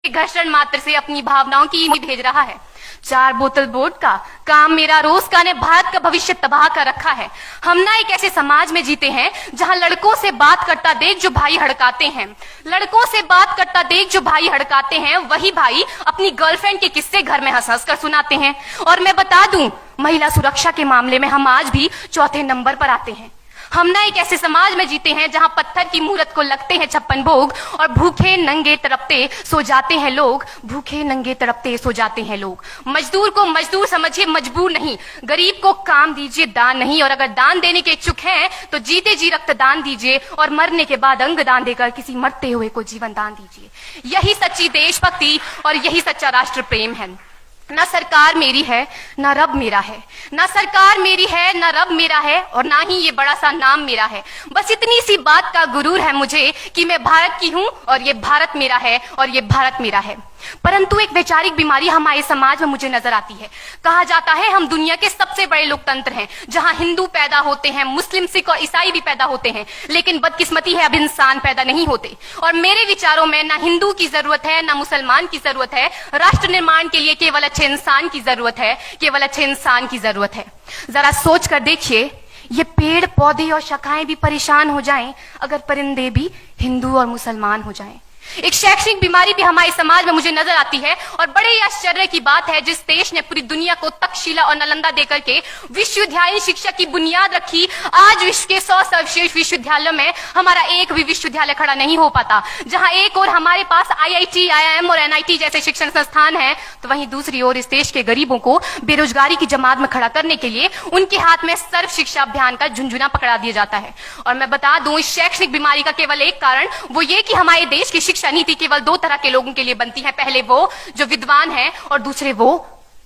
घर्षण मात्र से अपनी भावनाओं की ईंध भेज रहा है। 4 बोतल वोडका काम मेरा रोज का ने भारत का भविष्य तबाह कर रखा है। हम ना एक ऐसे समाज में जीते हैं जहां लड़कों से बात करता देख जो भाई हड़काते हैं, लड़कों से बात करता देख जो भाई हड़काते हैं, वही भाई अपनी गर्लफ्रेंड के किस्से घर में हंस हंस कर सुनाते हैं। और मैं बता दूं, महिला सुरक्षा के मामले में हम आज भी चौथे नंबर पर आते हैं। हम ना एक ऐसे समाज में जीते हैं जहां पत्थर की मूरत को लगते हैं 56 भोग और भूखे नंगे तड़पते सो जाते हैं लोग, भूखे नंगे तड़पते सो जाते हैं लोग। मजदूर को मजदूर समझिए, मजबूर नहीं। गरीब को काम दीजिए, दान नहीं। और अगर दान देने के इच्छुक हैं तो जीते जी रक्तदान दीजिए और मरने के बाद अंग दान देकर किसी मरते हुए को जीवन दान दीजिए। यही सच्ची देशभक्ति और यही सच्चा राष्ट्र प्रेम है। ना सरकार मेरी है ना रब मेरा है, ना सरकार मेरी है ना रब मेरा है, और ना ही ये बड़ा सा नाम मेरा है। बस इतनी सी बात का गुरूर है मुझे कि मैं भारत की हूं और ये भारत मेरा है और ये भारत मेरा है। परंतु एक वैचारिक बीमारी हमारे समाज में मुझे नजर आती है। कहा जाता है हम दुनिया के सबसे बड़े लोकतंत्र हैं, जहां हिंदू पैदा होते हैं, मुस्लिम, सिख और ईसाई भी पैदा होते हैं, लेकिन बदकिस्मती है अब इंसान पैदा नहीं होते। और मेरे विचारों में ना हिंदू की जरूरत है ना मुसलमान की जरूरत है। राष्ट्र निर्माण के लिए केवल अच्छे इंसान की जरूरत है, केवल अच्छे इंसान की जरूरत है। जरा सोच कर देखिए, ये पेड़ पौधे और शाखाएं भी परेशान हो जाएं अगर परिंदे भी हिंदू और मुसलमान हो जाएं। एक शैक्षणिक बीमारी भी हमारे समाज में मुझे नजर आती है, और बड़े ही आश्चर्य की बात है, जिस देश ने पूरी दुनिया को तक्षशिला और नालंदा देकर के विश्वविद्यालय शिक्षा की बुनियाद रखी, आज विश्व के 100 सर्वश्रेष्ठ विश्वविद्यालयों में हमारा एक भी विश्वविद्यालय खड़ा नहीं हो पाता। जहां एक और हमारे पास IIT, IIM और NIT जैसे शिक्षण संस्थान हैं, तो वहीं दूसरी ओर इस देश के गरीबों को बेरोजगारी की जमात में खड़ा करने के लिए उनके हाथ में सर्व शिक्षा अभियान का झुंझुना पकड़ा दिया जाता है। और मैं बता दूं, इस शैक्षणिक बीमारी का केवल एक कारण वो ये कि हमारे देश की शिक्षा नीति केवल 2 तरह के लोगों के लिए बनती है। पहले वो जो विद्वान हैं और दूसरे वो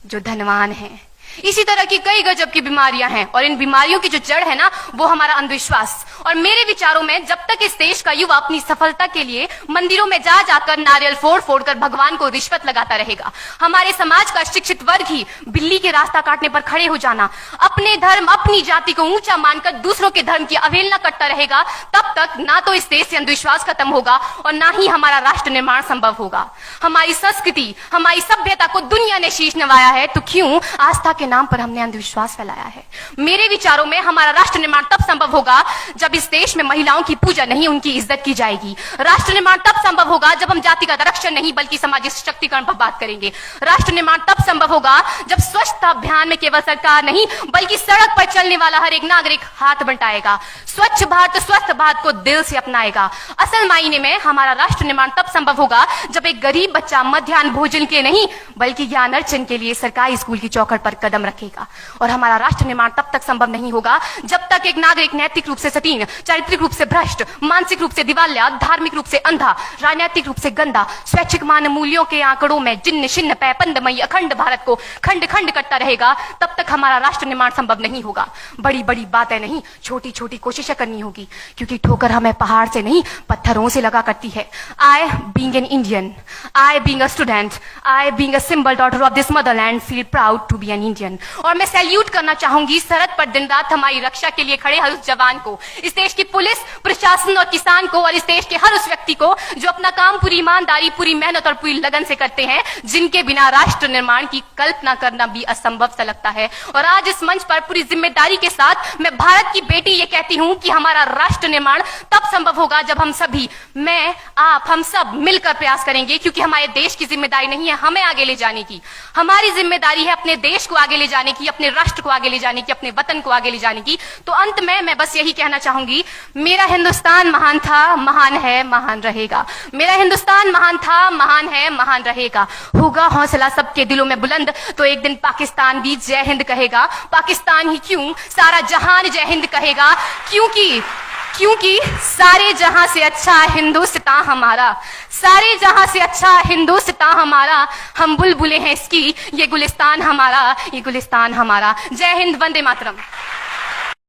जो धनवान हैं। इसी तरह की कई गजब की बीमारियां हैं, और इन बीमारियों की जो जड़ है ना, वो हमारा अंधविश्वास। और मेरे विचारों में जब तक इस देश का युवा अपनी सफलता के लिए मंदिरों में जा जाकर नारियल फोड़ फोड़ कर भगवान को रिश्वत लगाता रहेगा, हमारे समाज का शिक्षित वर्ग ही बिल्ली के रास्ता काटने पर खड़े हो जाना, अपने धर्म अपनी जाति को ऊंचा मानकर दूसरों के धर्म की अवहेलना करता रहेगा, तब तक ना तो इस देश से अंधविश्वास खत्म होगा और ना ही हमारा राष्ट्र निर्माण संभव होगा। हमारी संस्कृति, हमारी सभ्यता को दुनिया ने शीश नवाया है, तो क्यों आस्था के नाम पर हमने अंधविश्वास फैलाया है? मेरे विचारों में हमारा राष्ट्र निर्माण तब संभव होगा जब इस देश में महिलाओं की पूजा नहीं, उनकी इज्जत की जाएगी। राष्ट्र निर्माण तब संभव होगा जब हम जातिगत आरक्षण नहीं बल्कि सामाजिक सशक्तिकरण पर बात करेंगे। राष्ट्र निर्माण तब संभव होगा जब स्वच्छता अभियान में केवल सरकार नहीं बल्कि सड़क पर चलने वाला हर एक नागरिक हाथ बंटाएगा, स्वच्छ भारत स्वस्थ भारत को दिल से अपनाएगा। असल मायने में हमारा राष्ट्र निर्माण तब संभव होगा जब एक गरीब बच्चा मध्याह्न भोजन के नहीं बल्कि ज्ञान अर्जन के लिए सरकारी स्कूल की चौखट पर कदम रखेगा। और हमारा राष्ट्र निर्माण तब तक संभव नहीं होगा जब तक एक नागरिक नैतिक रूप से सतीन, चारित्रिक रूप से भ्रष्ट, मानसिक रूप से दिवालिया, धार्मिक रूप से अंधा, राजनीतिक रूप से गंदा, स्वैच्छिक मान मूल्यों के आंकड़ों में जिन्न शिन्न पैपंदमयी अखंड भारत को खंड खंड करता रहेगा, तब तक हमारा राष्ट्र निर्माण संभव नहीं होगा। बड़ी बड़ी बातें नहीं, छोटी छोटी कोशिशें करनी होगी, क्योंकि ठोकर हमें पहाड़ से नहीं पत्थरों से लगा करती है। I being an Indian, I being a student, I being a symbol daughter of this motherland feel proud to be an Indian। और मैं सैल्यूट करना चाहूंगी सरहद पर दिन रात हमारी रक्षा के लिए खड़े हर उस जवान को, इस देश की पुलिस, प्रशासन और किसान को, और इस देश के हर उस व्यक्ति को जो अपना काम पूरी ईमानदारी, पूरी मेहनत और पूरी लगन से करते हैं, जिनके बिना राष्ट्र निर्माण की कल्पना करना भी असंभव सा लगता है। और आज इस मंच पर पूरी जिम्मेदारी के साथ मैं भारत की बेटी ये कहती हूं कि हमारा राष्ट्र निर्माण तब संभव होगा जब हम सभी, मैं, आप, हम सब मिलकर प्रयास करेंगे, क्योंकि हमारे देश की जिम्मेदारी नहीं है हमें आगे ले जाने की, हमारी जिम्मेदारी है अपने देश को आगे ले जाने की, अपने राष्ट्र को आगे ले जाने की, अपने वतन को आगे ले जाने की। तो अंत में मैं बस यही कहना चाहूंगी, मेरा हिंदुस्तान महान था, महान है, महान रहेगा। मेरा हिंदुस्तान महान था, महान है, महान रहेगा। होगा हौसला सबके दिलों में बुलंद तो एक दिन पाकिस्तान भी जय हिंद कहेगा। पाकिस्तान ही क्यों, सारा जहान जय हिंद कहेगा, क्योंकि सारे जहां से अच्छा हिंदुस्तान हमारा, सारे जहां से अच्छा हिंदुस्तान हमारा, हम बुलबुलें हैं इसकी, ये गुलिस्तान हमारा, ये गुलिस्तान हमारा। जय हिंद, वंदे मातरम।